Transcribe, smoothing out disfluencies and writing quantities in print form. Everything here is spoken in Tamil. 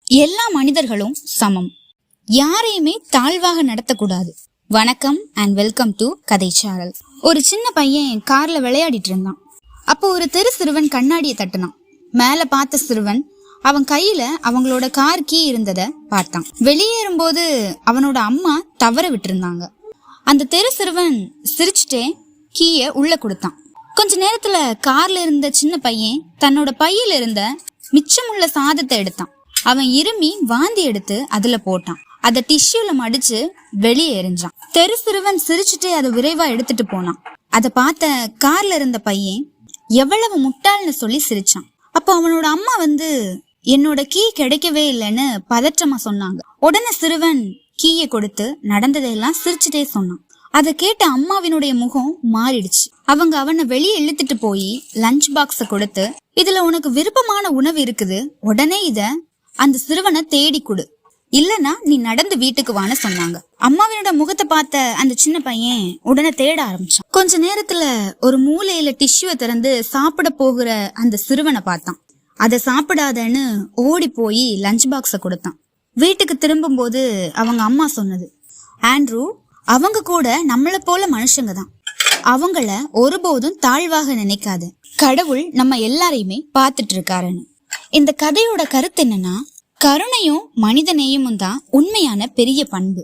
எல்லா மனிதர்களும் சமம். யாரையுமே தாழ்வாக நடத்தக்கூடாது. வணக்கம் அண்ட் வெல்கம் டு கதை சேனல். ஒரு சின்ன பையன் கார்ல விளையாடிட்டு இருந்தான். அப்போ ஒரு தெரு சிறுவன் கண்ணாடியை தட்டினான். மேல பார்த்த சிறுவன் அவன் கையில அவங்களோட கார் கீ இருந்தத பார்த்தான். வெளியேறும்போது அவனோட அம்மா தவற விட்டுருந்தாங்க. அந்த தெரு சிறுவன் சிரிச்சுட்டே கீய உள்ள கொடுத்தான். கொஞ்ச நேரத்துல கார்ல இருந்த சின்ன பையன் தன்னோட பையில இருந்த மிச்சமுள்ள சாதத்தை எடுத்தான். அவன் இருமி வாந்தி எடுத்து அதுல போட்டான். அதை டிஷ்யூல மடிச்சு வெளியே எறிஞ்சான். தெரு சிறுவன் சிரிச்சுட்டே அதை விரைவா எடுத்துட்டு போனான். அதை பார்த்த கார்ல இருந்த பையன் எவ்வளவு முட்டாள்னு சொல்லி சிரிச்சான். அப்போ அவனோட அம்மா என்னோட கீ கிடைக்கவே இல்லைன்னு பதற்றமா சொன்னாங்க. உடனே சிறுவன் கீயை கொடுத்து நடந்ததையெல்லாம் சிரிச்சுட்டே சொன்னான். அதை கேட்ட அம்மாவினுடைய முகம் மாறிடுச்சு. அவங்க அவனை வெளியே இழுத்துட்டு போய் லஞ்ச் பாக்ஸ கொடுத்து, இதுல உனக்கு விருப்பமான உணவு இருக்குது, உடனே இத அந்த சிறுவனை தேடி கொடு, இல்லனா நீ நடந்து வீட்டுக்கு வான்னு சொன்னாங்க. அம்மாவினோட முகத்தை பார்த்த அந்த சின்ன பையன் உடனே தேட ஆரம்பிச்சான். கொஞ்ச நேரத்துல ஒரு மூலையில டிஷ்யூவை திறந்து சாப்பிட போகிற அந்த சிறுவனை பார்த்தான். அதை சாப்பிடாதன்னு ஓடி போய் லஞ்ச் பாக்ஸ கொடுத்தான். வீட்டுக்கு திரும்பும் போது அவங்க அம்மா சொன்னது, ஆண்ட்ரூ, அவங்க கூட நம்மள போல மனுஷங்க தான், அவங்கள ஒருபோதும் தாழ்வாக நினைக்காது, கடவுள் நம்ம எல்லாரையுமே பார்த்துட்டு இருக்காருன்னு. இந்த கதையோட கருத்து என்னன்னா, கருணையும் மனித நேயமும் தான் உண்மையான பெரிய பண்பு.